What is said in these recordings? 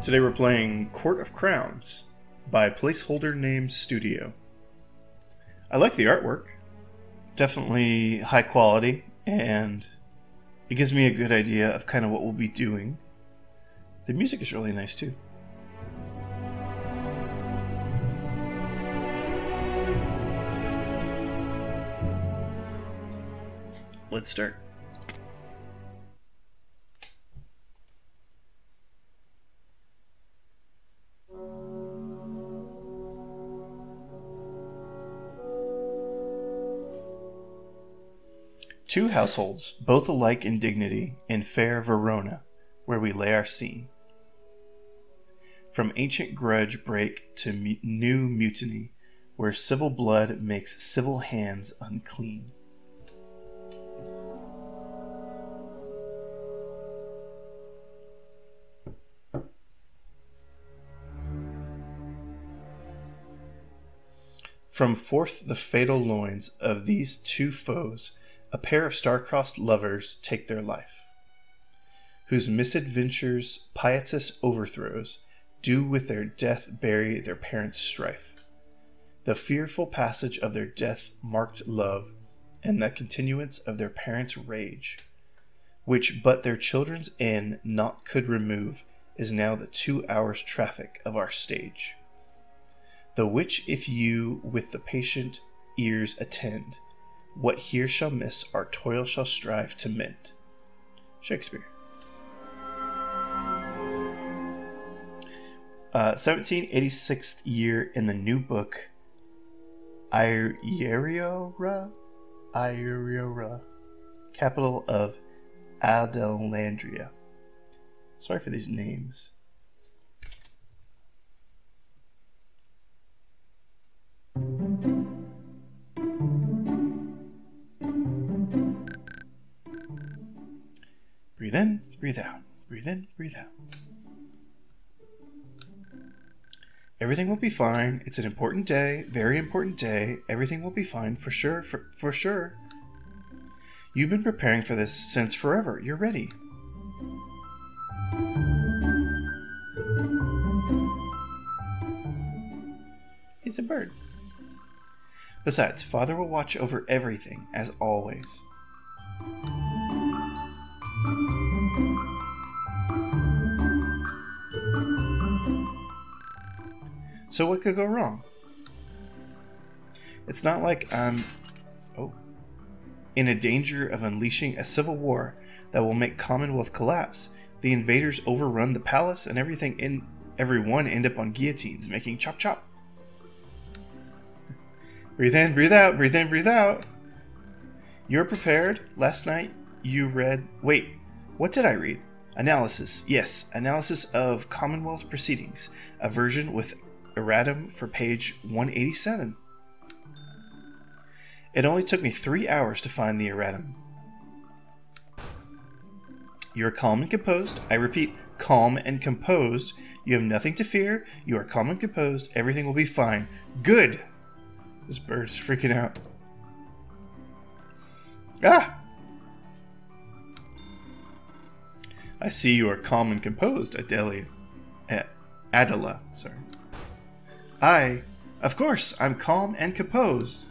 Today we're playing Court of Crowns by Placeholder Name Studio. I like the artwork. Definitely high quality, and it gives me a good idea of kind of what we'll be doing. The music is really nice too. Let's start. Two households, both alike in dignity, in fair Verona, where we lay our scene. From ancient grudge break to new mutiny, where civil blood makes civil hands unclean. From forth the fatal loins of these two foes, a pair of star-crossed lovers take their life, whose misadventures pietous overthrows do with their death bury their parents' strife. The fearful passage of their death-marked love, and the continuance of their parents' rage, which but their children's end naught could remove, is now the 2 hours' traffic of our stage. The which if you with the patient ears attend, what here shall miss, our toil shall strive to mend. Shakespeare. 1786th year in the new book, Iuria, capital of Adelandria. Sorry for these names. Breathe in, breathe out. Breathe in, breathe out. Everything will be fine. It's an important day, very important day. Everything will be fine for sure, for sure. You've been preparing for this since forever. You're ready. He's a bird. Besides, Father will watch over everything, as always. So what could go wrong? It's not like I'm in a danger of unleashing a civil war that will make Commonwealth collapse. The invaders overrun the palace and everyone end up on guillotines making chop chop. Breathe in, breathe out, breathe in, breathe out. You're prepared. Last night you read... Wait, what did I read? Analysis. Yes, analysis of Commonwealth proceedings. A version with erratum for page 187. It only took me 3 hours to find the erratum. You are calm and composed. I repeat, calm and composed. You have nothing to fear. You are calm and composed. Everything will be fine. Good! This bird is freaking out. Ah! I see you are calm and composed, Adela, sorry. Of course, I'm calm and composed.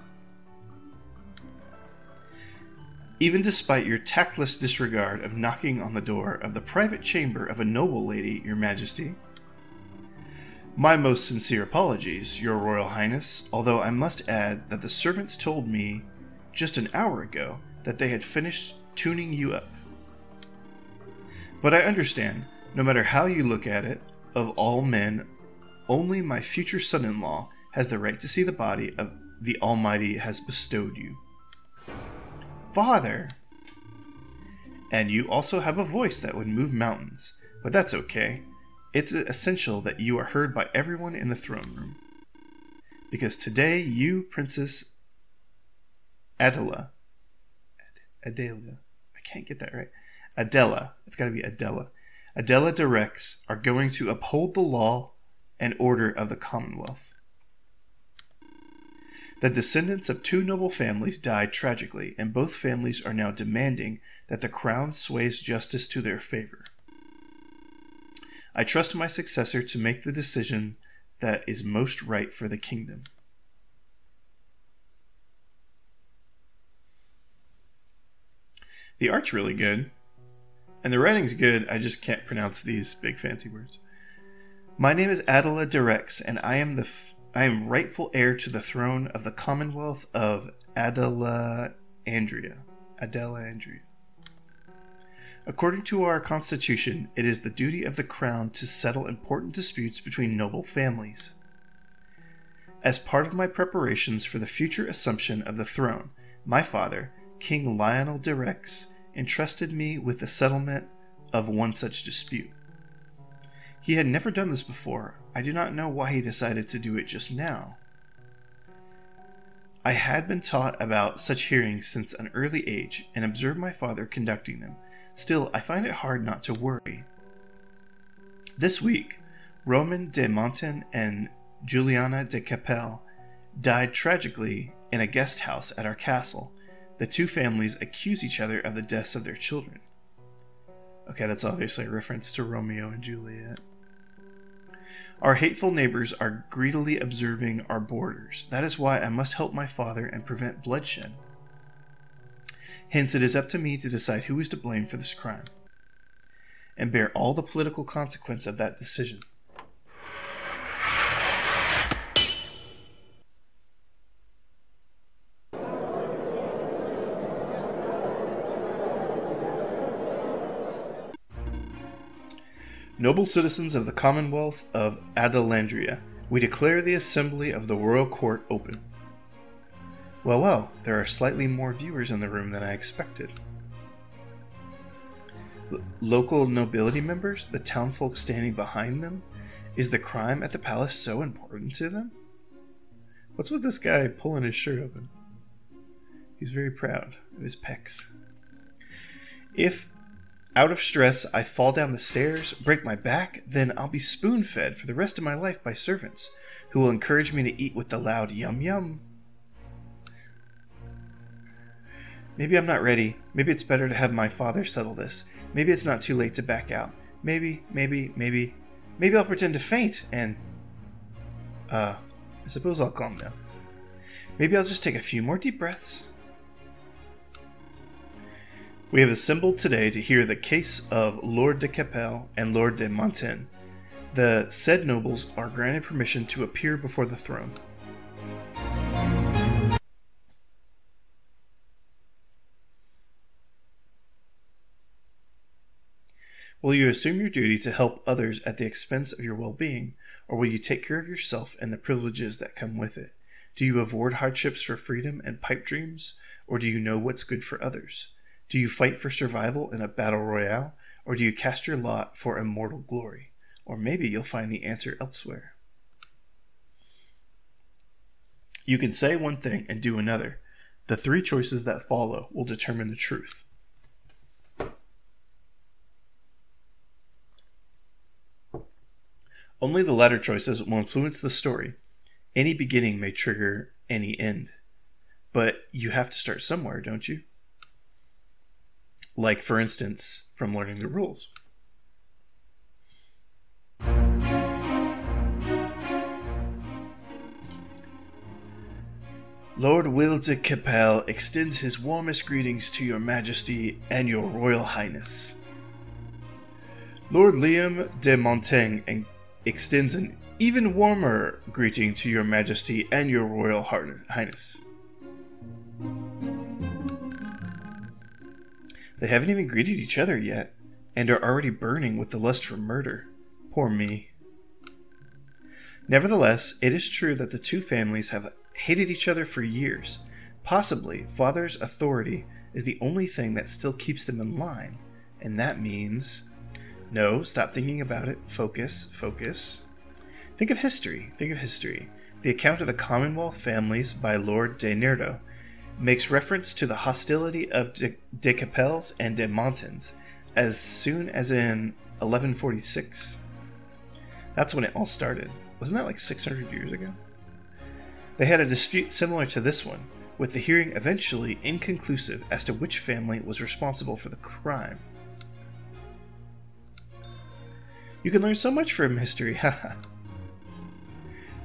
Even despite your tactless disregard of knocking on the door of the private chamber of a noble lady, Your Majesty. My most sincere apologies, Your Royal Highness, although I must add that the servants told me just an hour ago that they had finished tuning you up. But I understand, no matter how you look at it, of all men, only my future son-in-law has the right to see the body of the Almighty has bestowed you. Father! And you also have a voice that would move mountains, but that's okay. It's essential that you are heard by everyone in the throne room. Because today you, Princess Adela, I can't get that right. Adela, it's gotta be Adela. Adela de Rex are going to uphold the law and order of the Commonwealth. The descendants of two noble families died tragically, and both families are now demanding that the crown sways justice to their favor. I trust my successor to make the decision that is most right for the kingdom. The art's really good, and the writing's good. I just can't pronounce these big fancy words. My name is Adela de Rex, and I am rightful heir to the throne of the Commonwealth of Adelandria. According to our constitution, it is the duty of the crown to settle important disputes between noble families. As part of my preparations for the future assumption of the throne, my father, King Lionel de Rex, entrusted me with the settlement of one such dispute. He had never done this before. I do not know why he decided to do it just now. I had been taught about such hearings since an early age and observed my father conducting them. Still, I find it hard not to worry. This week, Roman de Monten and Juliana de Capelle died tragically in a guest house at our castle. The two families accuse each other of the deaths of their children. Okay, that's obviously a reference to Romeo and Juliet. Our hateful neighbors are greedily observing our borders. That is why I must help my father and prevent bloodshed. Hence, it is up to me to decide who is to blame for this crime, and bear all the political consequence of that decision. Noble citizens of the Commonwealth of Adelandria, we declare the assembly of the royal court open. Well, there are slightly more viewers in the room than I expected. Local nobility members, the townfolk standing behind them. Is the crime at the palace so important to them? What's with this guy pulling his shirt open? He's very proud of his pecs. If, out of stress, I fall down the stairs, break my back, then I'll be spoon-fed for the rest of my life by servants, who will encourage me to eat with the loud yum-yum. Maybe I'm not ready. Maybe it's better to have my father settle this. Maybe it's not too late to back out. Maybe I'll pretend to faint and... I suppose I'll calm down. Maybe I'll just take a few more deep breaths. We have assembled today to hear the case of Lord de Capelle and Lord de Monten. The said nobles are granted permission to appear before the throne. Will you assume your duty to help others at the expense of your well-being, or will you take care of yourself and the privileges that come with it? Do you avoid hardships for freedom and pipe dreams, or do you know what's good for others? Do you fight for survival in a battle royale, or do you cast your lot for immortal glory? Or maybe you'll find the answer elsewhere. You can say one thing and do another. The three choices that follow will determine the truth. Only the latter choices will influence the story. Any beginning may trigger any end. But you have to start somewhere, don't you? Like, for instance, from learning the rules. Lord Will de Capelle extends his warmest greetings to your Majesty and your Royal Highness. Lord Liam de Montaigne extends an even warmer greeting to your Majesty and your Royal Highness. They haven't even greeted each other yet, and are already burning with the lust for murder. Poor me. Nevertheless, it is true that the two families have hated each other for years. Possibly, father's authority is the only thing that still keeps them in line, and that means... No, stop thinking about it. Focus. Think of history. The account of the Commonwealth families by Lord de Nerdo makes reference to the hostility of de Capelles and de Montens as soon as in 1146. That's when it all started. Wasn't that like 600 years ago? They had a dispute similar to this one, with the hearing eventually inconclusive as to which family was responsible for the crime. You can learn so much from history, haha.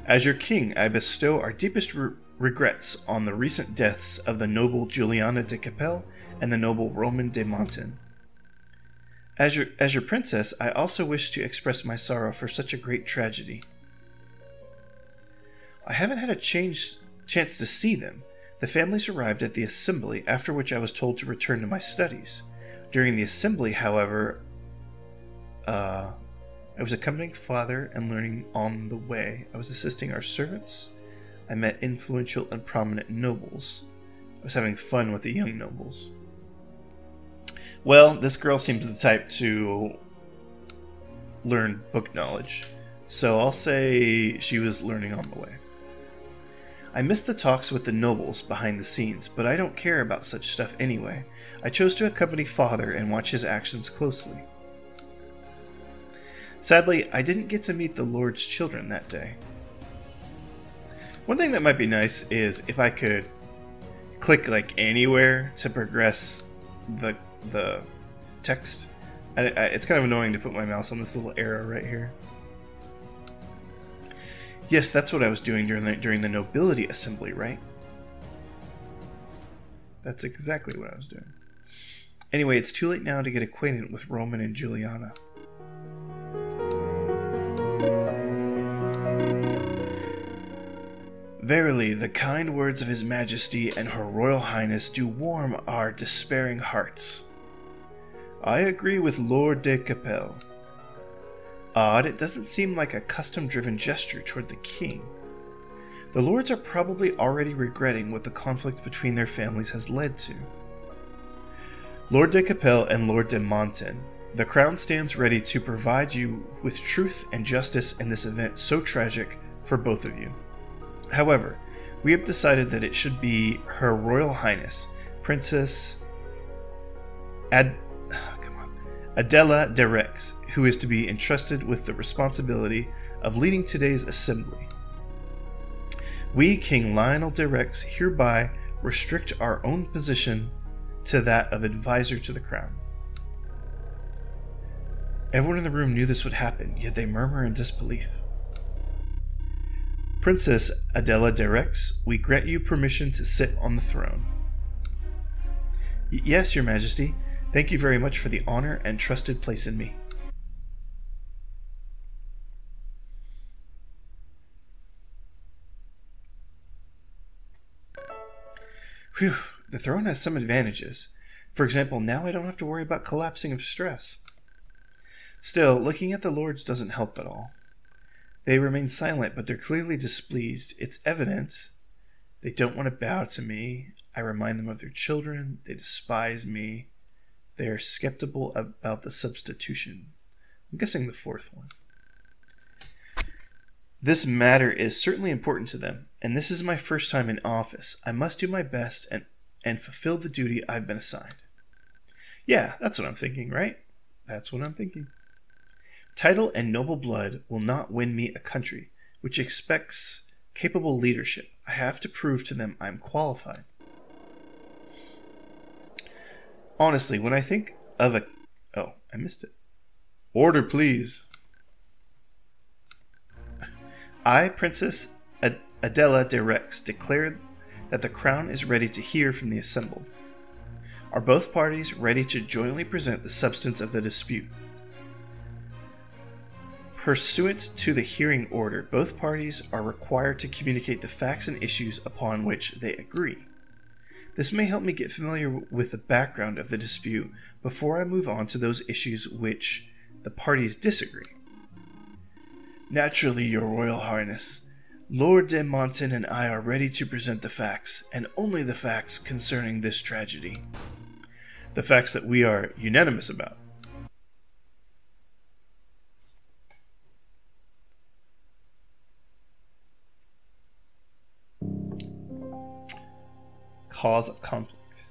As your king, I bestow our deepest regrets on the recent deaths of the noble Juliana de Capelle and the noble Roman de Monten. As your princess, I also wish to express my sorrow for such a great tragedy. I haven't had a chance to see them. The families arrived at the assembly, after which I was told to return to my studies. During the assembly, however, I was accompanying father and learning on the way. I was assisting our servants. I met influential and prominent nobles. I was having fun with the young nobles. Well, this girl seems the type to learn book knowledge, so I'll say she was learning on the way. I missed the talks with the nobles behind the scenes, but I don't care about such stuff anyway. I chose to accompany father and watch his actions closely. Sadly, I didn't get to meet the Lord's children that day. One thing that might be nice is if I could click like anywhere to progress the text. It's kind of annoying to put my mouse on this little arrow right here. Yes, that's what I was doing during the nobility assembly, right? That's exactly what I was doing. Anyway, it's too late now to get acquainted with Roman and Juliana. Verily, the kind words of His Majesty and Her Royal Highness do warm our despairing hearts. I agree with Lord de Capelle. Odd, it doesn't seem like a custom-driven gesture toward the king. The lords are probably already regretting what the conflict between their families has led to. Lord de Capelle and Lord de Monten, the crown stands ready to provide you with truth and justice in this event so tragic for both of you. However, we have decided that it should be Her Royal Highness, Princess Adela de Rex, who is to be entrusted with the responsibility of leading today's assembly. We, King Lionel de Rex, hereby restrict our own position to that of advisor to the crown. Everyone in the room knew this would happen, yet they murmur in disbelief. Princess Adela de Rex, we grant you permission to sit on the throne. Yes, Your Majesty. Thank you very much for the honor and trusted place in me. Phew, the throne has some advantages. For example, now I don't have to worry about collapsing of stress. Still, looking at the lords doesn't help at all. They remain silent, but they're clearly displeased. It's evident they don't want to bow to me. I remind them of their children. They despise me. They are skeptical about the substitution. I'm guessing the fourth one. This matter is certainly important to them, and this is my first time in office. I must do my best and fulfill the duty I've been assigned. Yeah, that's what I'm thinking, right? That's what I'm thinking. Title and noble blood will not win me a country which expects capable leadership. I have to prove to them I'm qualified. Honestly, when I think of a... Oh, I missed it. Order, please. I, Princess Adela de Rex, declare that the crown is ready to hear from the assembled. Are both parties ready to jointly present the substance of the dispute? Pursuant to the hearing order, both parties are required to communicate the facts and issues upon which they agree. This may help me get familiar with the background of the dispute before I move on to those issues which the parties disagree. Naturally, Your Royal Highness, Lord de Monten and I are ready to present the facts, and only the facts concerning this tragedy. The facts that we are unanimous about. Cause of conflict.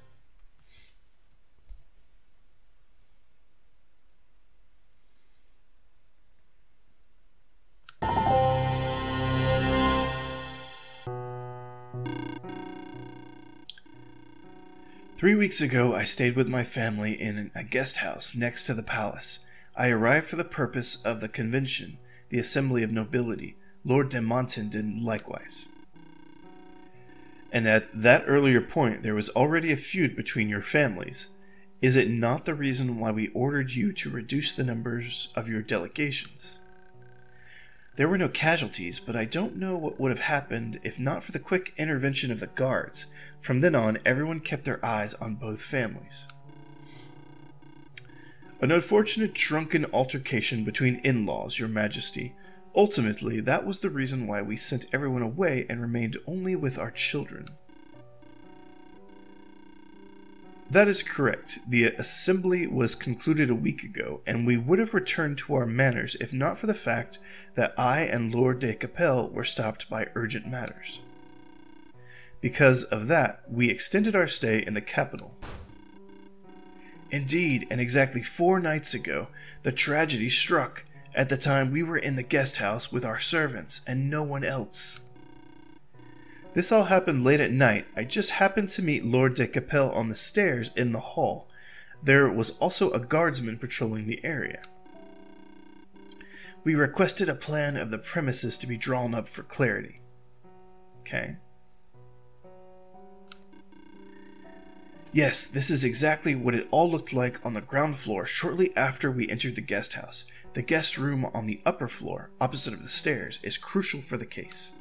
"3 weeks ago, I stayed with my family in a guest house next to the palace. I arrived for the purpose of the convention, the assembly of nobility. Lord de Monten did likewise. And at that earlier point there was already a feud between your families. Is it not the reason why we ordered you to reduce the numbers of your delegations? There were no casualties, but I don't know what would have happened if not for the quick intervention of the guards. From then on, everyone kept their eyes on both families. An unfortunate drunken altercation between in-laws, Your Majesty. Ultimately, that was the reason why we sent everyone away and remained only with our children. That is correct. The assembly was concluded a week ago, and we would have returned to our manners if not for the fact that I and Lord de Capelle were stopped by urgent matters. Because of that, we extended our stay in the capital. Indeed, and exactly 4 nights ago, the tragedy struck. At the time, we were in the guest house with our servants, and no one else. This all happened late at night. I just happened to meet Lord de Capelle on the stairs in the hall. There was also a guardsman patrolling the area. We requested a plan of the premises to be drawn up for clarity. Okay. Yes, this is exactly what it all looked like on the ground floor shortly after we entered the guest house. The guest room on the upper floor, opposite of the stairs, is crucial for the case.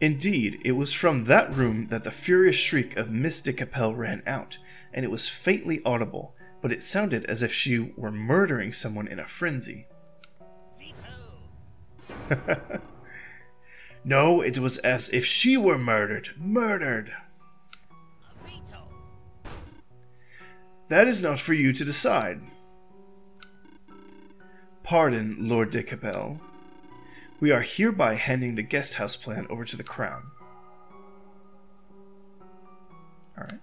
Indeed, it was from that room that the furious shriek of Miss de Capelle ran out, and it was faintly audible, but it sounded as if she were murdering someone in a frenzy. No, it was as if she were murdered. Murdered! That is not for you to decide. Pardon, Lord de Capelle. We are hereby handing the guest house plan over to the Crown. Alright.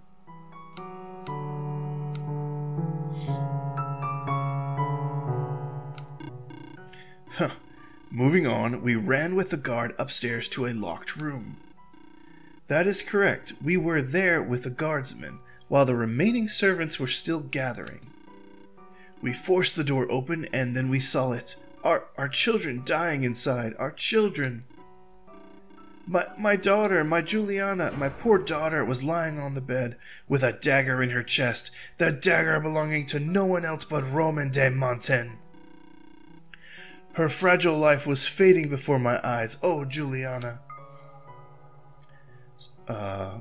Moving on, we ran with the guard upstairs to a locked room. That is correct. We were there with the guardsmen, while the remaining servants were still gathering. We forced the door open, and then we saw it. Our children dying inside. Our children. My daughter, my Juliana, my poor daughter was lying on the bed with a dagger in her chest. The dagger belonging to no one else but Roman de Monten. Her fragile life was fading before my eyes. Oh, Juliana.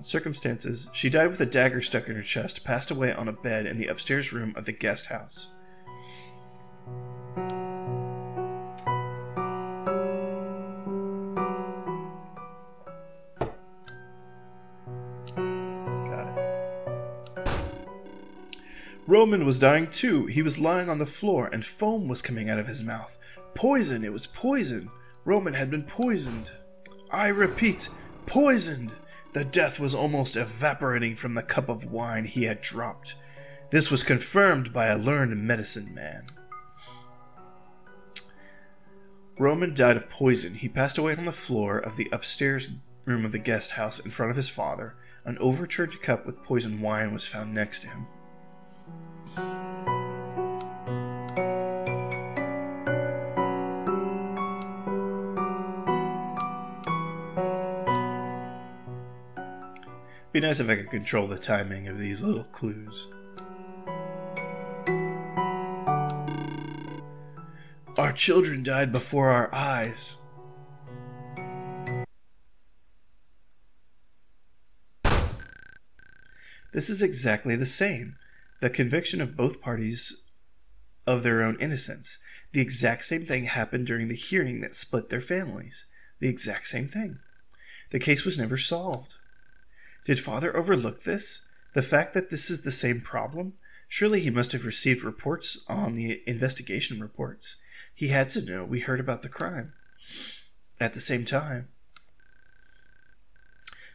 Circumstances. She died with a dagger stuck in her chest, passed away on a bed in the upstairs room of the guest house. Got it. Roman was dying too. He was lying on the floor and foam was coming out of his mouth. Poison! It was poison! Roman had been poisoned. I repeat, poisoned! The death was almost evaporating from the cup of wine he had dropped. This was confirmed by a learned medicine man. Roman died of poison. He passed away on the floor of the upstairs room of the guest house in front of his father. An overturned cup with poisoned wine was found next to him. Be nice if I could control the timing of these little clues. Our children died before our eyes. This is exactly the same. The conviction of both parties of their own innocence. The exact same thing happened during the hearing that split their families. The exact same thing. The case was never solved. Did Father overlook this? The fact that this is the same problem? Surely he must have received reports on the investigation reports. He had to know we heard about the crime. At the same time,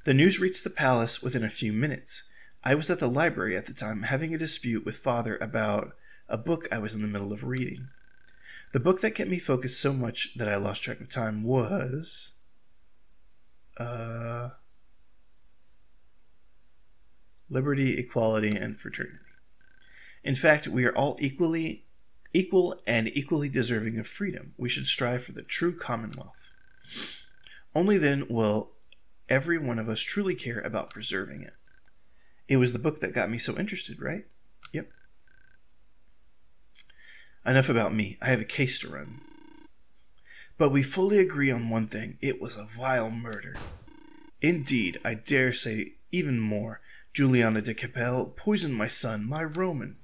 the news reached the palace within a few minutes. I was at the library at the time having a dispute with Father about a book I was in the middle of reading. The book that kept me focused so much that I lost track of time was... Liberty, Equality, and Fraternity. In fact, we are all equally equal and equally deserving of freedom, we should strive for the true commonwealth. Only then will every one of us truly care about preserving it. It was the book that got me so interested, right? Yep. Enough about me. I have a case to run. But we fully agree on one thing. It was a vile murder. Indeed, I dare say even more. Juliana de Capelle poisoned my son, my Roman.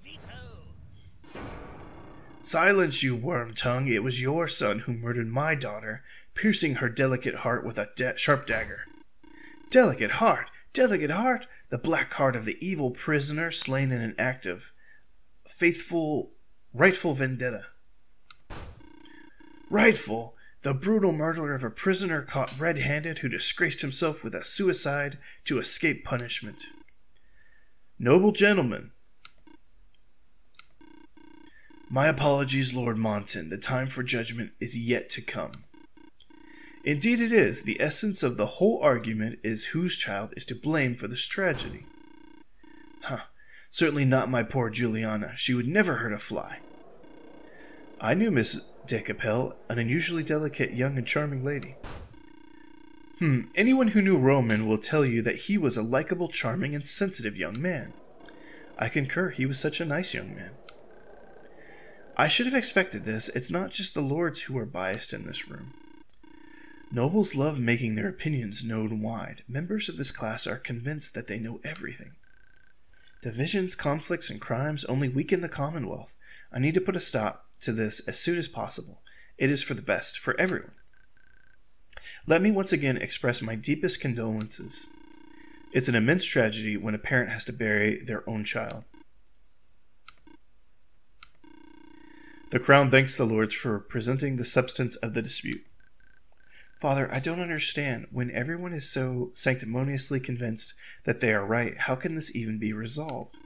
Silence, you worm-tongue. It was your son who murdered my daughter, piercing her delicate heart with a sharp dagger. Delicate heart! Delicate heart! The black heart of the evil prisoner slain in an act of rightful vendetta. Rightful! The brutal murder of a prisoner caught red-handed who disgraced himself with a suicide to escape punishment. Noble gentlemen, my apologies, Lord Monson. The time for judgment is yet to come. Indeed it is. The essence of the whole argument is whose child is to blame for this tragedy. Certainly not my poor Juliana. She would never hurt a fly. I knew Miss de Capelle, an unusually delicate, young, and charming lady. Anyone who knew Roman will tell you that he was a likable, charming, and sensitive young man. I concur, he was such a nice young man. I should have expected this. It's not just the lords who are biased in this room. Nobles love making their opinions known wide. Members of this class are convinced that they know everything. Divisions, conflicts, and crimes only weaken the Commonwealth. I need to put a stop to this as soon as possible. It is for the best, for everyone. Let me once again express my deepest condolences. It's an immense tragedy when a parent has to bury their own child. The Crown thanks the Lords for presenting the substance of the dispute. Father, I don't understand. When everyone is so sanctimoniously convinced that they are right, how can this even be resolved?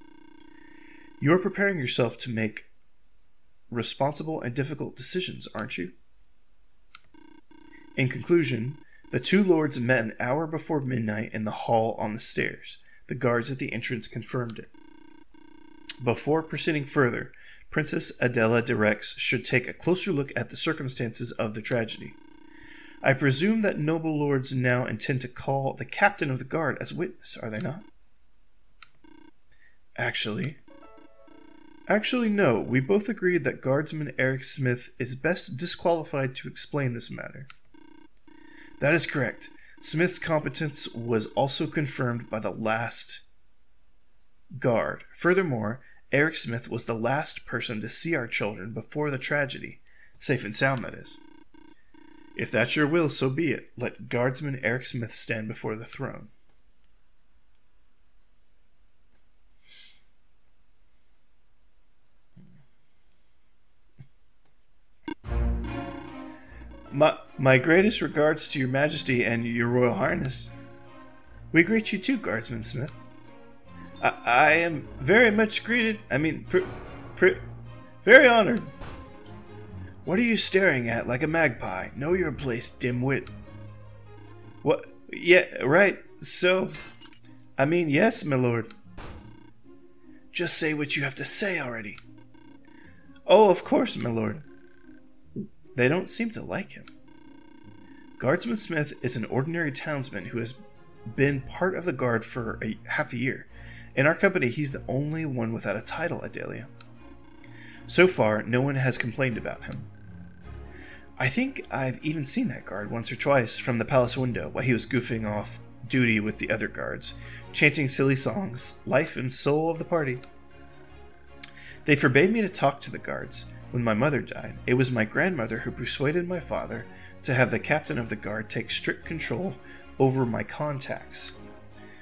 You are preparing yourself to make responsible and difficult decisions, aren't you? In conclusion, the two lords met an hour before midnight in the hall on the stairs. The guards at the entrance confirmed it. Before proceeding further, Princess Adela de Rex should take a closer look at the circumstances of the tragedy. I presume that noble lords now intend to call the captain of the guard as witness, are they not? Actually, no. We both agreed that Guardsman Eric Smith is best disqualified to explain this matter. That is correct. Smith's competence was also confirmed by the last guard. Furthermore, Eric Smith was the last person to see our children before the tragedy. Safe and sound, that is. If that's your will, so be it. Let Guardsman Eric Smith stand before the throne. My greatest regards to your Majesty and your Royal Highness. We greet you too, Guardsman Smith. I am very much greeted. Very honored. What are you staring at like a magpie? Know your place, dimwit. What? Yeah, right. So, yes, my lord. Just say what you have to say already. Oh, of course, my lord. They don't seem to like him. Guardsman Smith is an ordinary townsman who has been part of the guard for half a year. In our company, he's the only one without a title, Adelia. So far, no one has complained about him. I think I've even seen that guard once or twice from the palace window while he was goofing off duty with the other guards, chanting silly songs, life and soul of the party. They forbade me to talk to the guards. When my mother died, it was my grandmother who persuaded my father to have the captain of the guard take strict control over my contacts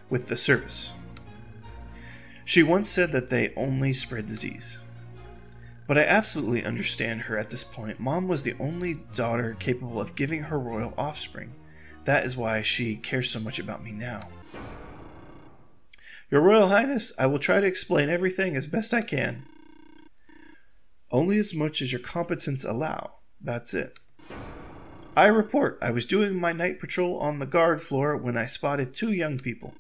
with the service. She once said that they only spread disease. But I absolutely understand her at this point. Mom was the only daughter capable of giving her royal offspring. That is why she cares so much about me now. Your Royal Highness, I will try to explain everything as best I can. Only as much as your competence allow. That's it. I report I was doing my night patrol on the guard floor when I spotted two young people.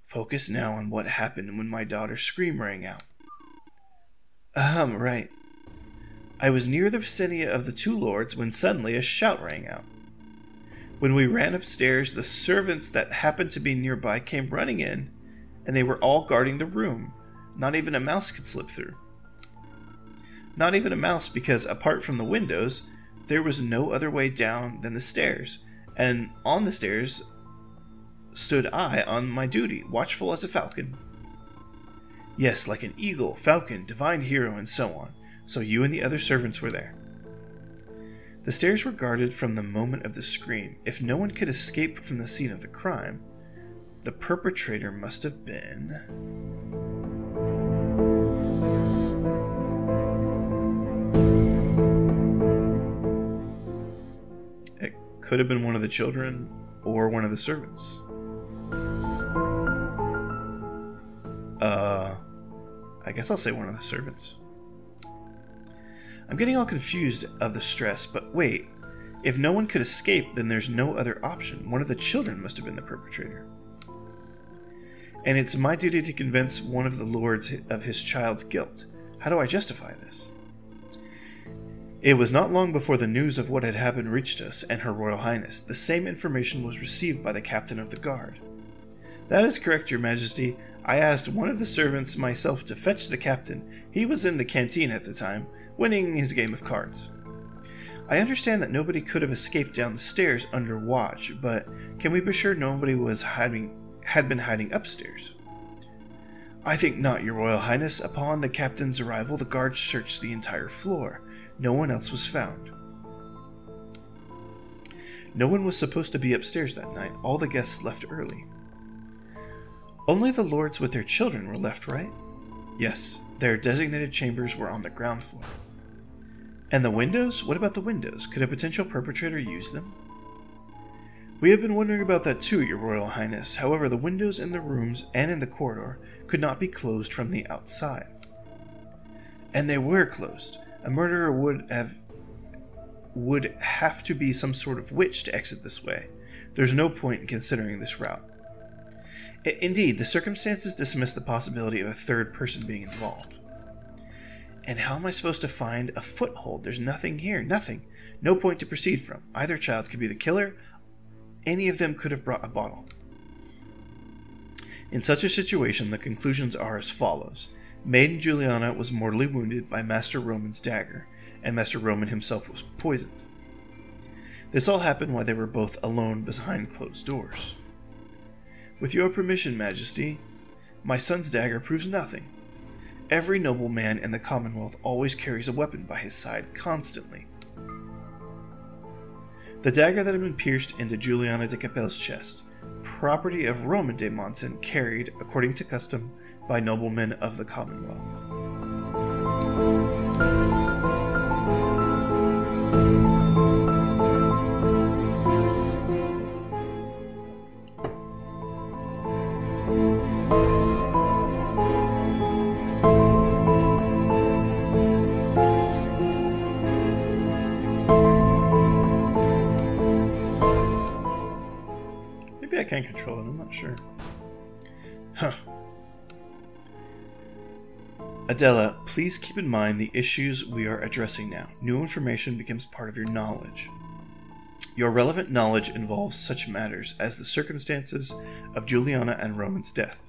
Focus now on what happened when my daughter's scream rang out. Right. I was near the vicinity of the two lords when suddenly a shout rang out. When we ran upstairs, the servants that happened to be nearby came running in, and they were all guarding the room. Not even a mouse could slip through. Not even a mouse, because apart from the windows, there was no other way down than the stairs, and on the stairs stood I on my duty, watchful as a falcon. Yes, like an eagle, falcon, divine hero, and so on. So you and the other servants were there. The stairs were guarded from the moment of the scream. If no one could escape from the scene of the crime, the perpetrator must have been... It could have been one of the children or one of the servants. I guess I'll say one of the servants. I'm getting all confused of the stress, but wait. If no one could escape, then there's no other option. One of the children must have been the perpetrator. And it's my duty to convince one of the lords of his child's guilt. How do I justify this? It was not long before the news of what had happened reached us and Her Royal Highness. The same information was received by the captain of the guard. That is correct, Your Majesty. I asked one of the servants myself to fetch the captain. He was in the canteen at the time, winning his game of cards. I understand that nobody could have escaped down the stairs under watch, but can we be sure nobody had been hiding upstairs? I think not, Your Royal Highness. Upon the captain's arrival, the guards searched the entire floor. No one else was found. No one was supposed to be upstairs that night. All the guests left early. Only the lords with their children were left, right? Yes, their designated chambers were on the ground floor. And the windows? What about the windows? Could a potential perpetrator use them? We have been wondering about that too, Your Royal Highness. However, the windows in the rooms and in the corridor could not be closed from the outside. And they were closed. A murderer would have to be some sort of witch to exit this way. There's no point in considering this route. Indeed, the circumstances dismiss the possibility of a third person being involved. And how am I supposed to find a foothold? There's nothing here, nothing. No point to proceed from. Either child could be the killer. Any of them could have brought a bottle. In such a situation, the conclusions are as follows. Maiden Juliana was mortally wounded by Master Roman's dagger, and Master Roman himself was poisoned. This all happened while they were both alone behind closed doors. With your permission, Majesty, my son's dagger proves nothing. Every nobleman in the Commonwealth always carries a weapon by his side constantly. The dagger that had been pierced into Juliana de Capel's chest, property of Roman de Monson, carried, according to custom, by noblemen of the Commonwealth. Maybe I can control it, I'm not sure. Huh. Adela, please keep in mind the issues we are addressing now. New information becomes part of your knowledge. Your relevant knowledge involves such matters as the circumstances of Juliana and Roman's death.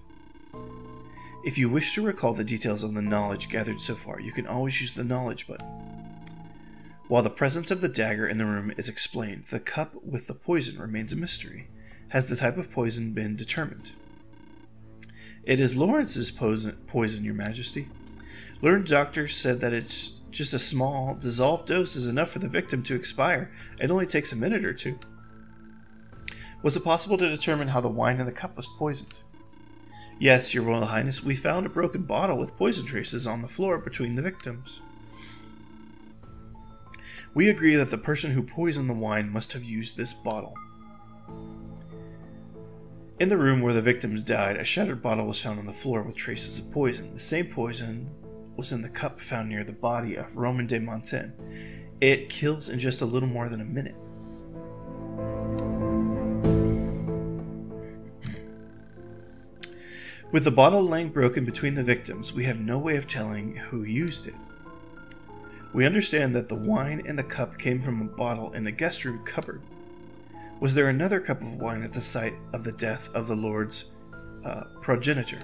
If you wish to recall the details of the knowledge gathered so far, you can always use the knowledge button. While the presence of the dagger in the room is explained, the cup with the poison remains a mystery. Has the type of poison been determined? It is Lawrence's poison, Your Majesty. Learned doctor said that it's just a small, dissolved dose is enough for the victim to expire. It only takes a minute or two. Was it possible to determine how the wine in the cup was poisoned? Yes, Your Royal Highness, we found a broken bottle with poison traces on the floor between the victims. We agree that the person who poisoned the wine must have used this bottle. In the room where the victims died, a shattered bottle was found on the floor with traces of poison. The same poison was in the cup found near the body of Roman de Monson. It kills in just a little more than a minute. With the bottle laying broken between the victims, we have no way of telling who used it. We understand that the wine and the cup came from a bottle in the guest room cupboard. Was there another cup of wine at the site of the death of the Lord's progenitor?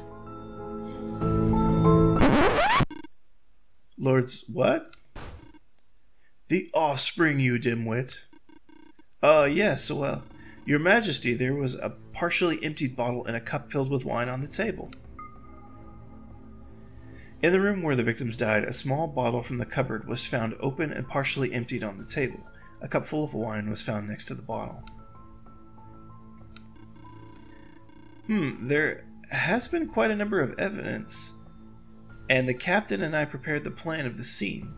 Lord's what? The offspring, you dimwit. Yes, well, Your Majesty, there was a partially emptied bottle and a cup filled with wine on the table. In the room where the victims died, a small bottle from the cupboard was found open and partially emptied on the table. A cup full of wine was found next to the bottle. There has been quite a number of evidence, and the captain and I prepared the plan of the scene.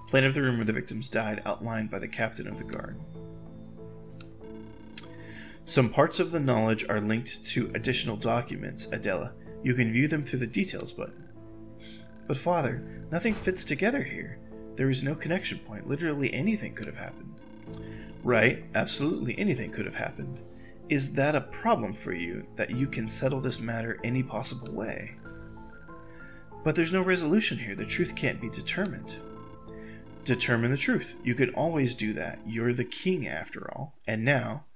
Plan of the room where the victims died, outlined by the captain of the guard. Some parts of the knowledge are linked to additional documents, Adela. You can view them through the details button. But Father, nothing fits together here. There is no connection point. Literally anything could have happened. Right, absolutely anything could have happened. Is that a problem for you, that you can settle this matter any possible way? But there's no resolution here. The truth can't be determined. Determine the truth. You can always do that. You're the king after all. And now,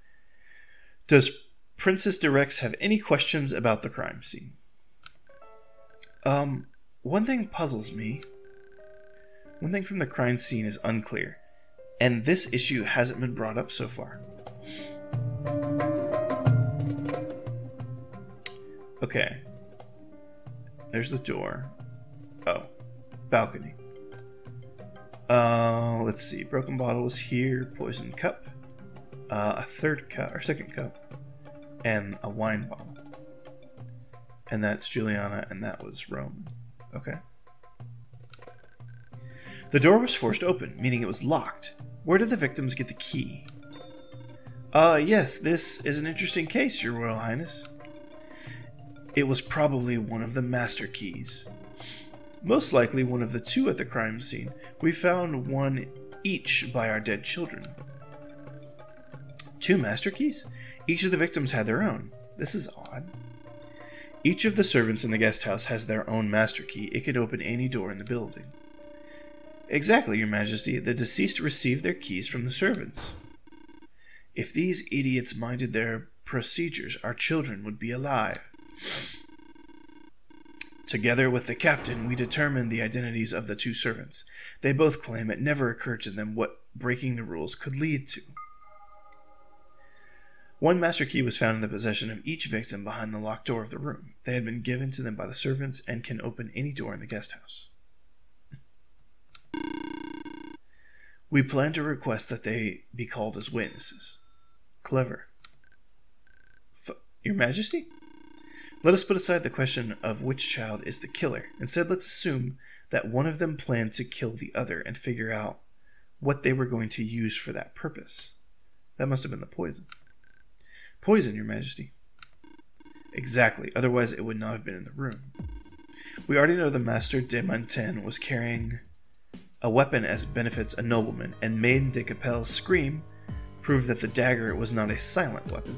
does Princess Direx have any questions about the crime scene? One thing puzzles me. One thing from the crime scene is unclear, and this issue hasn't been brought up so far. Okay. There's the door. Oh. Balcony. Let's see. Broken bottle was here. Poison cup. A third cup, or second cup. And a wine bottle. And that's Juliana, and that was Roman. Okay. The door was forced open, meaning it was locked. Where did the victims get the key? Yes, this is an interesting case, Your Royal Highness. It was probably one of the master keys. Most likely one of the two at the crime scene. We found one each by our dead children. 2 master keys? Each of the victims had their own. This is odd. Each of the servants in the guest house has their own master key. It can open any door in the building. Exactly, Your Majesty. The deceased received their keys from the servants. If these idiots minded their procedures, our children would be alive. Together with the captain, we determined the identities of the 2 servants. They both claim it never occurred to them what breaking the rules could lead to. 1 master key was found in the possession of each victim behind the locked door of the room. They had been given to them by the servants and can open any door in the guest house. We plan to request that they be called as witnesses. Clever. Your Majesty? Let us put aside the question of which child is the killer. Instead, let's assume that one of them planned to kill the other and figure out what they were going to use for that purpose. That must have been the poison. Poison, Your Majesty. Exactly, otherwise it would not have been in the room. We already know the Master de Mantin was carrying a weapon as benefits a nobleman, and Maiden de Capelle's scream proved that the dagger was not a silent weapon.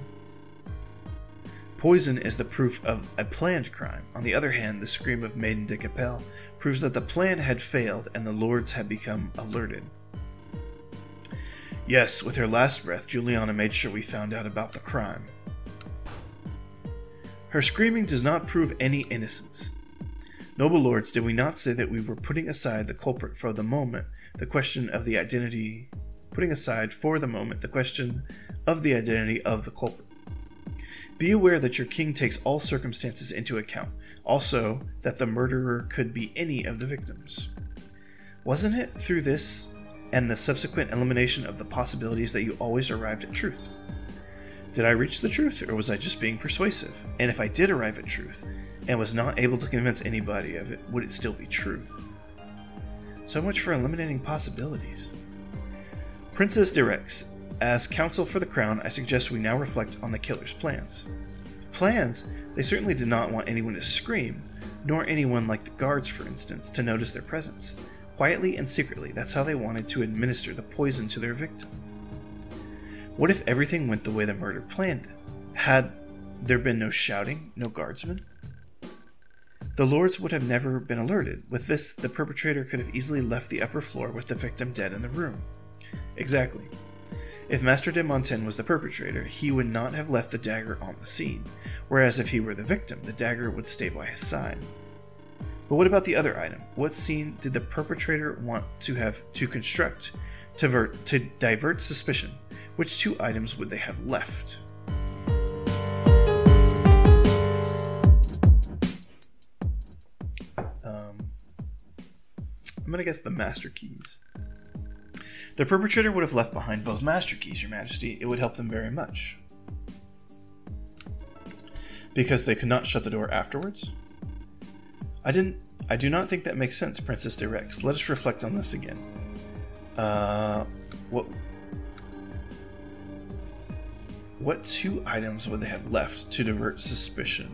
Poison is the proof of a planned crime. On the other hand, the scream of Maiden de Capelle proves that the plan had failed and the lords had become alerted. Yes, with her last breath, Juliana made sure we found out about the crime. Her screaming does not prove any innocence. Noble lords, did we not say that we were putting aside the culprit for the moment, the question of the identity, putting aside for the moment the question of the identity of the culprit? Be aware that your king takes all circumstances into account, also that the murderer could be any of the victims. Wasn't it through this and the subsequent elimination of the possibilities that you always arrived at truth? Did I reach the truth, or was I just being persuasive? And if I did arrive at truth, and was not able to convince anybody of it, would it still be true? So much for eliminating possibilities. Princess Direx, as counsel for the crown, I suggest we now reflect on the killer's plans. Plans? They certainly did not want anyone to scream, nor anyone like the guards, for instance, to notice their presence. Quietly and secretly, that's how they wanted to administer the poison to their victim. What if everything went the way the murder planned? Had there been no shouting, no guardsmen? The lords would have never been alerted. With this, the perpetrator could have easily left the upper floor with the victim dead in the room. Exactly. If Master de Montaigne was the perpetrator, he would not have left the dagger on the scene, whereas if he were the victim, the dagger would stay by his side. But what about the other item? What scene did the perpetrator want to construct to divert suspicion? Which two items would they have left? I'm going to guess the master keys. The perpetrator would have left behind both master keys, Your Majesty. It would help them very much. Because they could not shut the door afterwards? I do not think that makes sense, Princess de Rex. Let us reflect on this again. What two items would they have left to divert suspicion?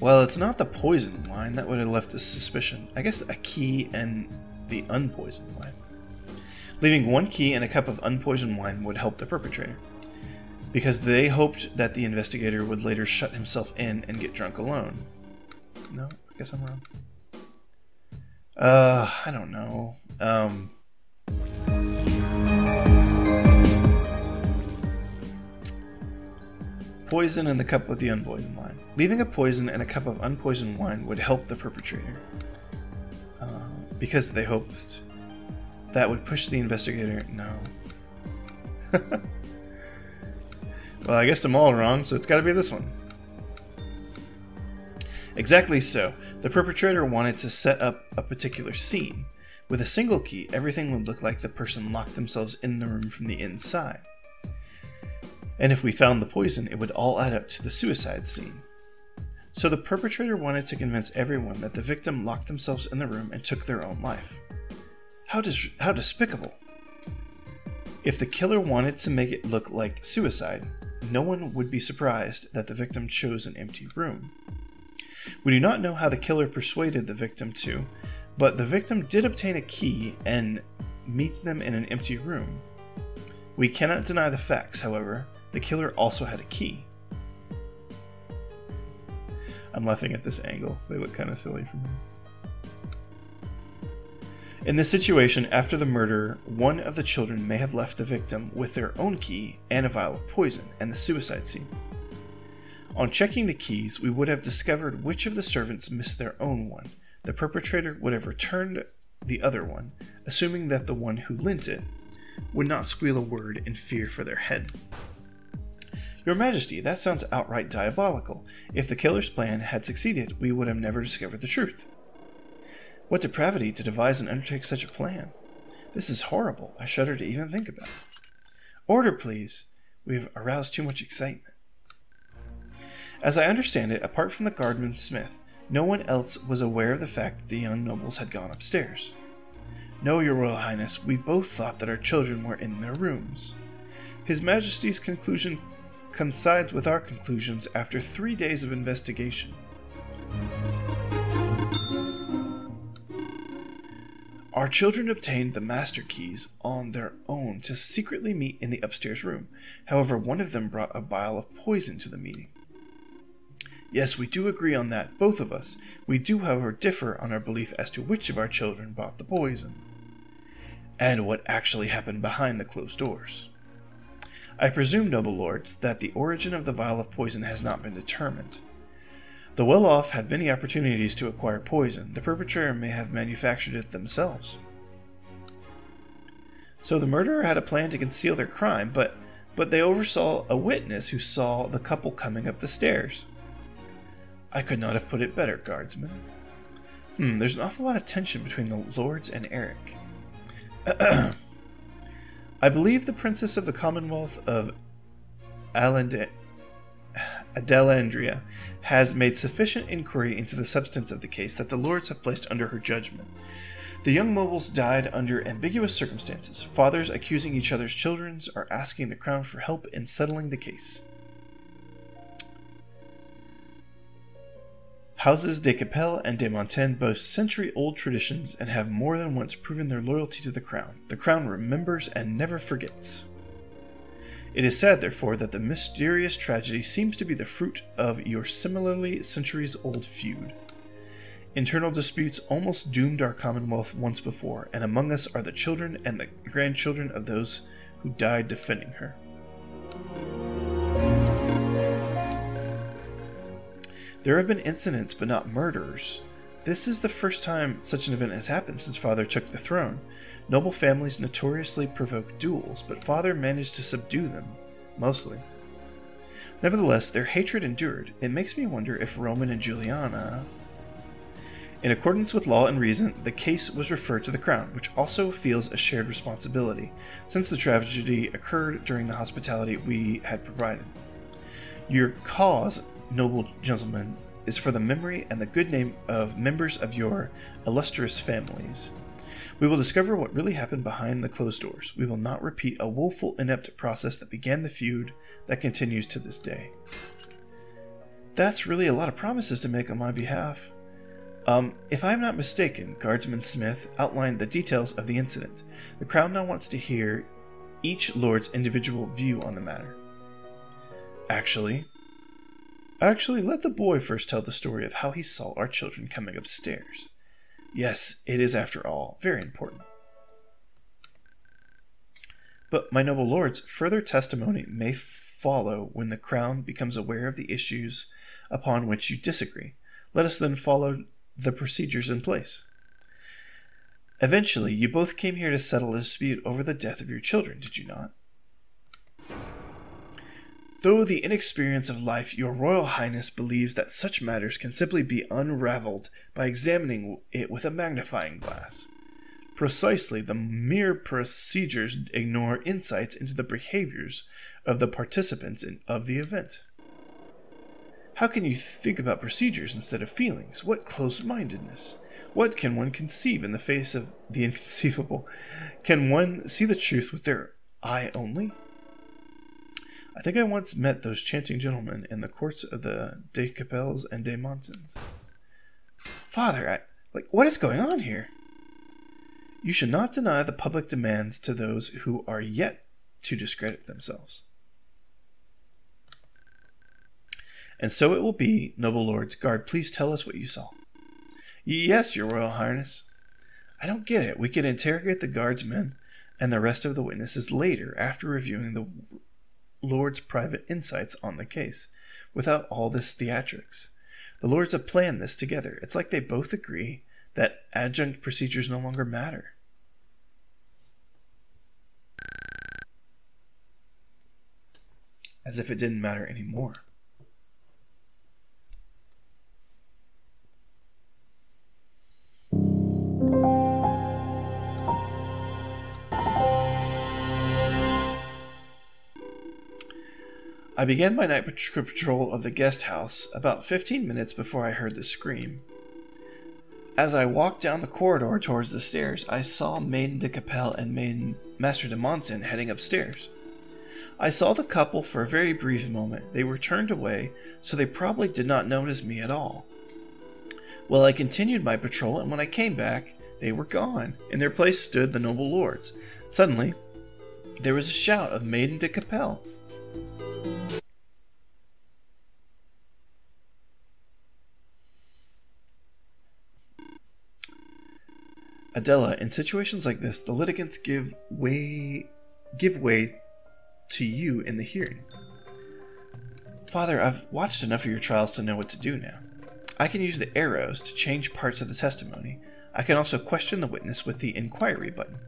Well, it's not the poisoned wine that would have left a suspicion. I guess a key and the unpoisoned wine. Leaving one key and a cup of unpoisoned wine would help the perpetrator, because they hoped that the investigator would later shut himself in and get drunk alone. No, I guess I'm wrong. I don't know. Poison and the cup with the unpoisoned wine. Leaving a poison and a cup of unpoisoned wine would help the perpetrator, because they hoped that would push the investigator. No. Well, I guess I'm all wrong, so it's got to be this one. Exactly so. The perpetrator wanted to set up a particular scene. With a single key, everything would look like the person locked themselves in the room from the inside. And if we found the poison, it would all add up to the suicide scene. So the perpetrator wanted to convince everyone that the victim locked themselves in the room and took their own life. How despicable. If the killer wanted to make it look like suicide, no one would be surprised that the victim chose an empty room. We do not know how the killer persuaded the victim to, but the victim did obtain a key and meet them in an empty room. We cannot deny the facts, however. The killer also had a key. I'm laughing at this angle. They look kind of silly from here. In this situation, after the murder, one of the children may have left the victim with their own key and a vial of poison and the suicide scene. On checking the keys, we would have discovered which of the servants missed their own one. The perpetrator would have returned the other one, assuming that the one who lent it would not squeal a word in fear for their head. Your Majesty, that sounds outright diabolical. If the killer's plan had succeeded, we would have never discovered the truth. What depravity to devise and undertake such a plan. This is horrible. I shudder to even think about it. Order, please. We have aroused too much excitement. As I understand it, apart from the guardman Smith, no one else was aware of the fact that the young nobles had gone upstairs. No, Your Royal Highness, we both thought that our children were in their rooms. His Majesty's conclusion coincides with our conclusions after 3 days of investigation. Our children obtained the master keys on their own to secretly meet in the upstairs room. However, one of them brought a vial of poison to the meeting. Yes, we do agree on that, both of us. We do, however, differ on our belief as to which of our children bought the poison, and what actually happened behind the closed doors. I presume, noble lords, that the origin of the vial of poison has not been determined. The well-off had many opportunities to acquire poison. The perpetrator may have manufactured it themselves. So the murderer had a plan to conceal their crime, but they oversaw a witness who saw the couple coming up the stairs. I could not have put it better, guardsman. There's an awful lot of tension between the lords and Eric. I believe the Princess of the Commonwealth of Adelandria has made sufficient inquiry into the substance of the case that the lords have placed under her judgment. The young nobles died under ambiguous circumstances. Fathers accusing each other's children are asking the crown for help in settling the case. Houses de Capelle and de Montaigne boast century-old traditions and have more than once proven their loyalty to the crown. The crown remembers and never forgets. It is sad, therefore, that the mysterious tragedy seems to be the fruit of your similarly centuries-old feud. Internal disputes almost doomed our Commonwealth once before, and among us are the children and the grandchildren of those who died defending her. There have been incidents, but not murders. This is the first time such an event has happened since Father took the throne. Noble families notoriously provoke duels, but Father managed to subdue them, mostly. Nevertheless, their hatred endured. It makes me wonder if Roman and Juliana... In accordance with law and reason, the case was referred to the crown, which also feels a shared responsibility, since the tragedy occurred during the hospitality we had provided. Your cause, noble gentlemen, is for the memory and the good name of members of your illustrious families. We will discover what really happened behind the closed doors. We will not repeat a woeful, inept process that began the feud that continues to this day. That's really a lot of promises to make on my behalf. If I'm not mistaken, Guardsman Smith outlined the details of the incident. The crown now wants to hear each lord's individual view on the matter. Actually, let the boy first tell the story of how he saw our children coming upstairs. Yes, it is, after all, very important. But, my noble lords, further testimony may follow when the crown becomes aware of the issues upon which you disagree. Let us then follow the procedures in place. Eventually, you both came here to settle a dispute over the death of your children, did you not? Though the inexperience of life, your Royal Highness believes that such matters can simply be unraveled by examining it with a magnifying glass. Precisely, the mere procedures ignore insights into the behaviors of the participants of the event. How can you think about procedures instead of feelings? What close-mindedness! What can one conceive in the face of the inconceivable? Can one see the truth with their eye only? I think I once met those chanting gentlemen in the courts of the de Capelles and de Montaigne. Father, what is going on here? You should not deny the public demands to those who are yet to discredit themselves. And so it will be, noble lords. Guard, please tell us what you saw. Yes, your Royal Highness. I don't get it. We can interrogate the guardsmen and the rest of the witnesses later after reviewing the Lord's private insights on the case, without all this theatrics. The Lords have planned this together. It's like they both agree that adjunct procedures no longer matter. As if it didn't matter anymore. I began my night patrol of the guest house about 15 minutes before I heard the scream. As I walked down the corridor towards the stairs, I saw Maiden de Capelle and Master de Montaigne heading upstairs. I saw the couple for a very brief moment. They were turned away, so they probably did not notice me at all. Well, I continued my patrol, and when I came back, they were gone. In their place stood the noble lords. Suddenly, there was a shout of Maiden de Capelle. Adela, in situations like this, the litigants give way to you in the hearing. Father, I've watched enough of your trials to know what to do now. I can use the arrows to change parts of the testimony. I can also question the witness with the inquiry button.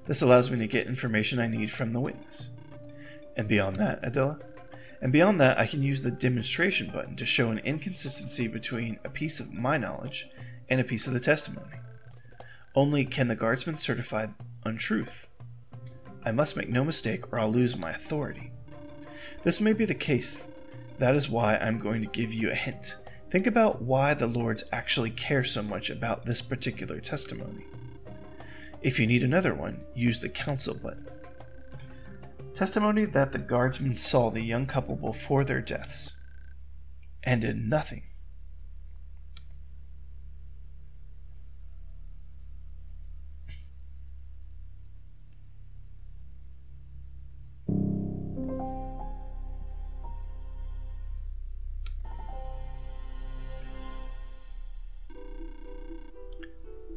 This allows me to get information I need from the witness. And beyond that, Adela? And beyond that, I can use the demonstration button to show an inconsistency between a piece of my knowledge and a piece of the testimony. Only can the guardsman certify untruth. I must make no mistake or I'll lose my authority. This may be the case. That is why I'm going to give you a hint. Think about why the lords actually care so much about this particular testimony. If you need another one, use the counsel button. Testimony that the guardsmen saw the young couple before their deaths and did nothing.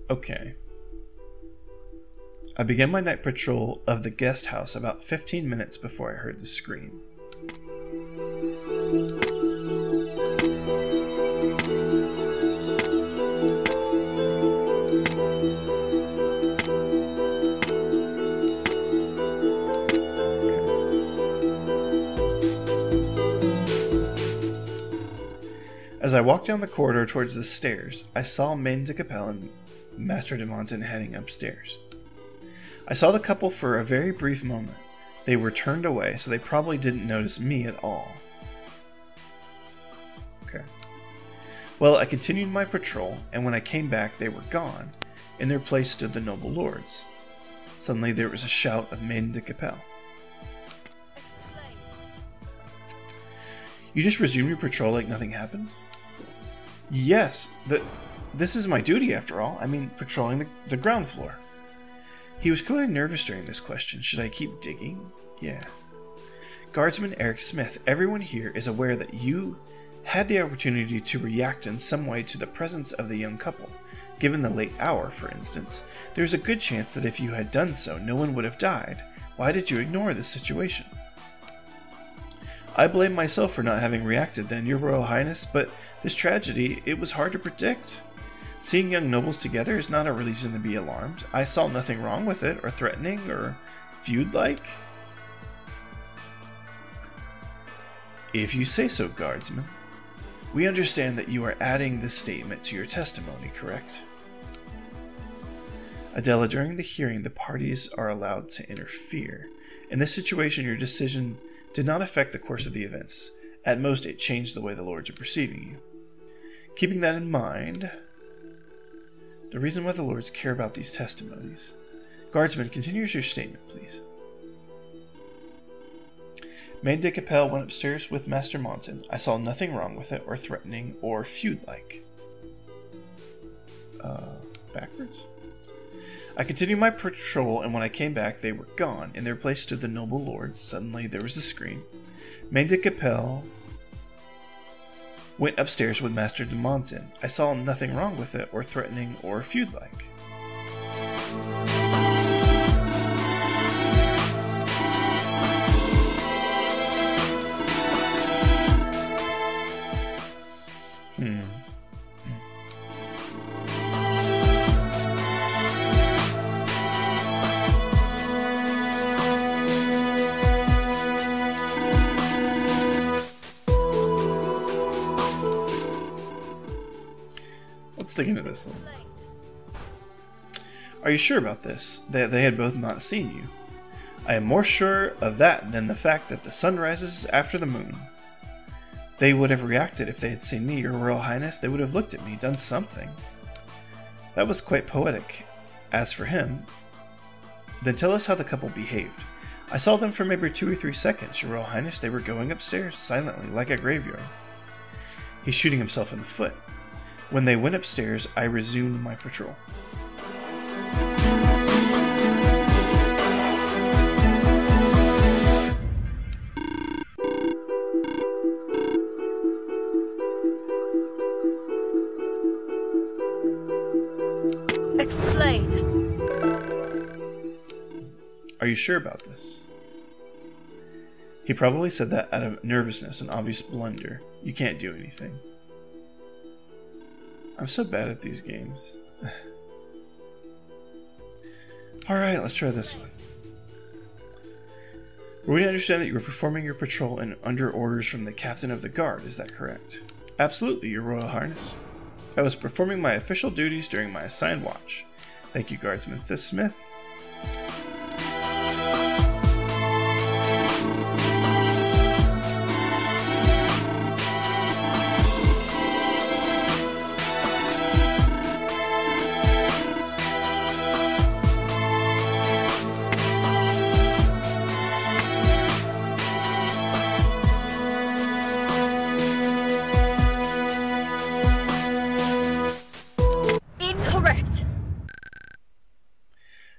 Okay. I began my night patrol of the guest house about 15 minutes before I heard the scream. As I walked down the corridor towards the stairs, I saw Maiden de Capelle and Master de Monson heading upstairs. I saw the couple for a very brief moment. They were turned away, so they probably didn't notice me at all. Okay. Well, I continued my patrol, and when I came back, they were gone. In their place stood the noble lords. Suddenly, there was a shout of Maiden de Capelle. You just resumed your patrol like nothing happened? Yes, this is my duty after all. I mean, patrolling the ground floor. He was clearly nervous during this question. Should I keep digging? Yeah. Guardsman Eric Smith, everyone here is aware that you had the opportunity to react in some way to the presence of the young couple. Given the late hour, for instance, there's a good chance that if you had done so, no one would have died. Why did you ignore this situation? I blame myself for not having reacted then, Your Royal Highness, but this tragedy, it was hard to predict. Seeing young nobles together is not a reason to be alarmed. I saw nothing wrong with it, or threatening, or feud-like. If you say so, Guardsman. We understand that you are adding this statement to your testimony, correct? Adela, during the hearing, the parties are allowed to interfere. In this situation, your decision did not affect the course of the events. At most, it changed the way the lords are perceiving you. Keeping that in mind, the reason why the lords care about these testimonies. Guardsman, continue your statement, please. Maiden de Capelle went upstairs with Master Monson. I saw nothing wrong with it, or threatening, or feud-like. Backwards? I continued my patrol, and when I came back, they were gone. In their place stood the noble lords. Suddenly, there was a scream. Maiden de Capelle went upstairs with Master de Monson. I saw nothing wrong with it, or threatening, or feud-like. Let's dig into this. Are you sure about this? That they had both not seen you? I am more sure of that than the fact that the sun rises after the moon. They would have reacted if they had seen me, Your Royal Highness. They would have looked at me, done something. That was quite poetic. As for him, then tell us how the couple behaved. I saw them for maybe 2 or 3 seconds, Your Royal Highness. They were going upstairs, silently, like a graveyard. He's shooting himself in the foot. When they went upstairs, I resumed my patrol. Explain. Are you sure about this? He probably said that out of nervousness, an obvious blunder. You can't do anything. I'm so bad at these games. Alright, let's try this one. We understand that you were performing your patrol and under orders from the captain of the guard, is that correct? Absolutely, Your Royal Highness. I was performing my official duties during my assigned watch. Thank you, Guardsman Smith. Incorrect.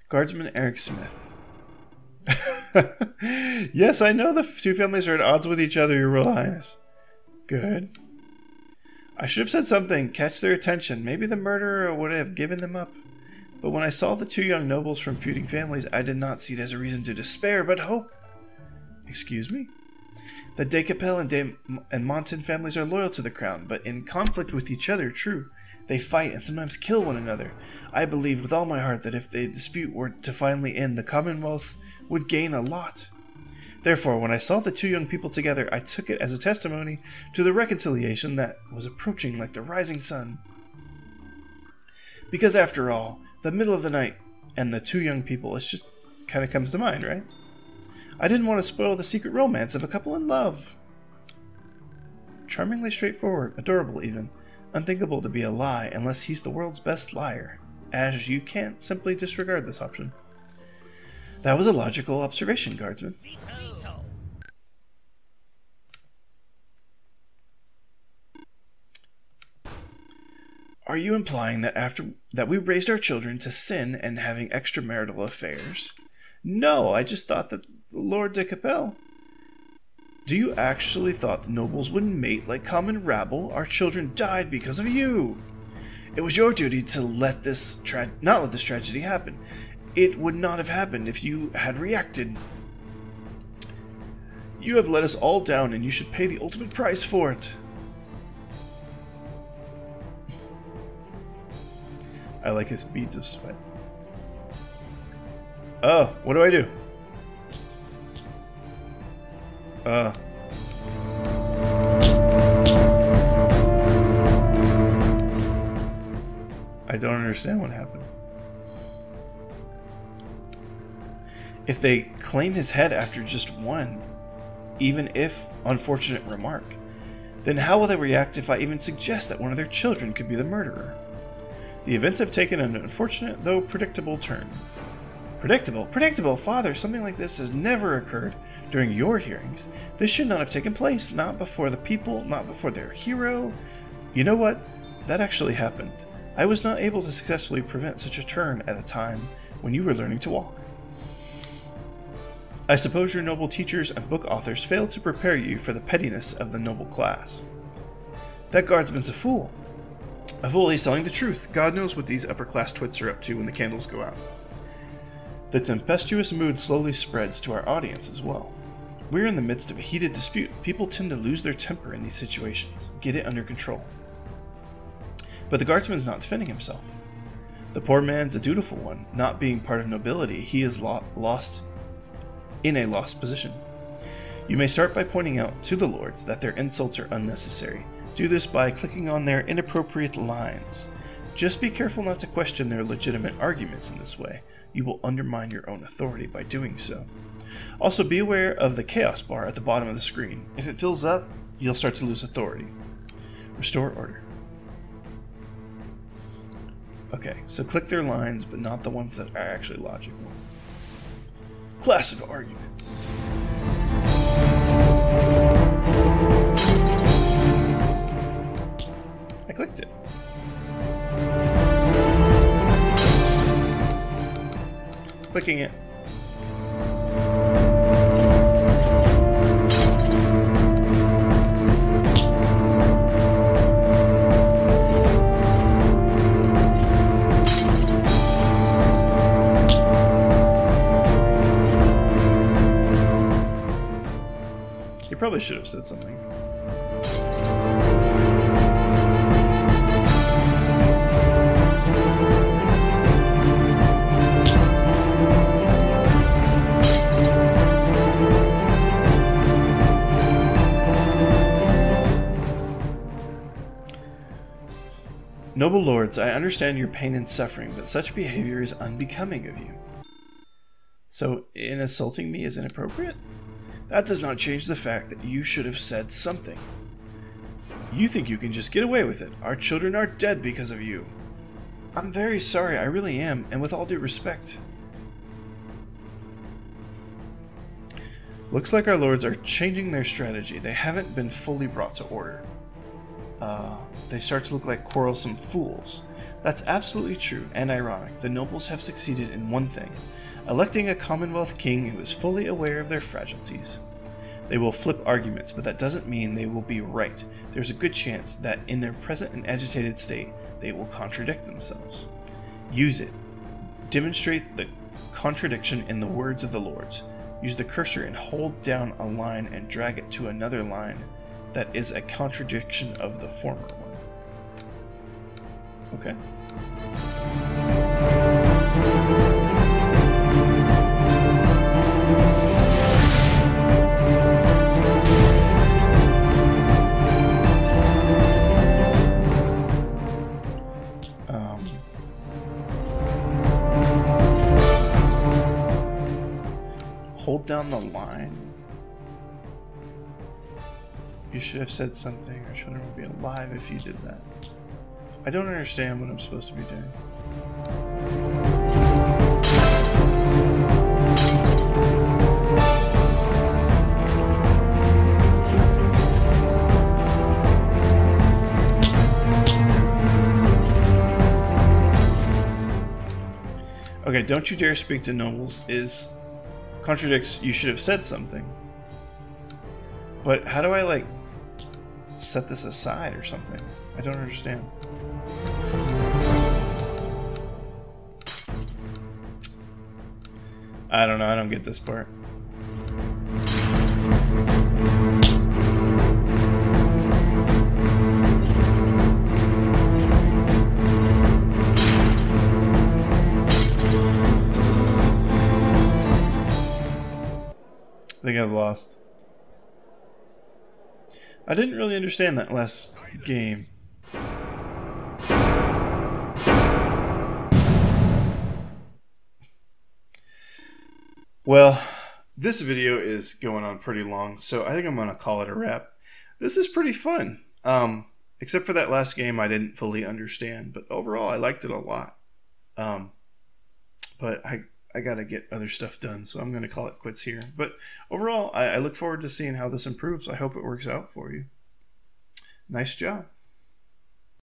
Guardsman Eric Smith. Yes, I know the two families are at odds with each other, Your Royal Highness. Good. I should have said something, catch their attention. Maybe the murderer would have given them up. But when I saw the two young nobles from feuding families, I did not see it as a reason to despair, but hope. Excuse me? The De Capelle and Montan families are loyal to the crown, but in conflict with each other, true. They fight and sometimes kill one another. I believe with all my heart that if the dispute were to finally end, the Commonwealth would gain a lot. Therefore, when I saw the two young people together, I took it as a testimony to the reconciliation that was approaching like the rising sun. Because after all, the middle of the night and the two young people, it just kind of comes to mind, right? I didn't want to spoil the secret romance of a couple in love. Charmingly straightforward, adorable even, unthinkable to be a lie unless he's the world's best liar, as you can't simply disregard this option. That was a logical observation, Guardsman. Are you implying that after that we raised our children to sin and having extramarital affairs? No, I just thought that Lord de Capelle. Do you actually thought the nobles wouldn't mate like common rabble? Our children died because of you. It was your duty to not let this tragedy happen. It would not have happened if you had reacted. You have let us all down, and you should pay the ultimate price for it. I like his beads of sweat. Oh, what do I do? I don't understand what happened. If they claim his head after just one, even if unfortunate remark, then how will they react if I even suggest that one of their children could be the murderer? The events have taken an unfortunate, though predictable turn. Predictable? Predictable, Father! Something like this has never occurred during your hearings. This should not have taken place, not before the people, not before their hero. You know what? That actually happened. I was not able to successfully prevent such a turn at a time when you were learning to walk. I suppose your noble teachers and book authors failed to prepare you for the pettiness of the noble class. That guardsman's a fool. A fool, he's telling the truth. God knows what these upper-class twits are up to when the candles go out. The tempestuous mood slowly spreads to our audience as well. We're in the midst of a heated dispute. People tend to lose their temper in these situations. Get it under control. But the guardsman's not defending himself. The poor man's a dutiful one. Not being part of nobility, he is lost in a lost position. You may start by pointing out to the lords that their insults are unnecessary. Do this by clicking on their inappropriate lines. Just be careful not to question their legitimate arguments in this way. You will undermine your own authority by doing so. Also, be aware of the chaos bar at the bottom of the screen. If it fills up, you'll start to lose authority. Restore order. Okay, so click their lines, but not the ones that are actually logical. Class of arguments. I clicked it. Clicking it. You probably should have said something. Noble lords, I understand your pain and suffering, but such behavior is unbecoming of you. So, insulting me is inappropriate? That does not change the fact that you should have said something. You think you can just get away with it. Our children are dead because of you. I'm very sorry, I really am, and with all due respect. Looks like our lords are changing their strategy. They haven't been fully brought to order. They start to look like quarrelsome fools. That's absolutely true and ironic. The nobles have succeeded in one thing, electing a Commonwealth king who is fully aware of their fragilities. They will flip arguments, but that doesn't mean they will be right. There's a good chance that in their present and agitated state, they will contradict themselves. Use it. Demonstrate the contradiction in the words of the lords. Use the cursor and hold down a line and drag it to another line that is a contradiction of the former one. Okay. Hold down the line. You should have said something. Our children would be alive if you did that. I don't understand what I'm supposed to be doing. Okay, don't you dare speak to nobles contradicts you should have said something. But how do I, like, set this aside or something? I don't understand. I don't know, I don't get this part. I think I've lost. I didn't really understand that last game. Well, this video is going on pretty long, so I think I'm going to call it a wrap. This is pretty fun. Except for that last game I didn't fully understand, but overall I liked it a lot. But I got to get other stuff done, so I'm going to call it quits here. But overall, I look forward to seeing how this improves. I hope it works out for you. Nice job.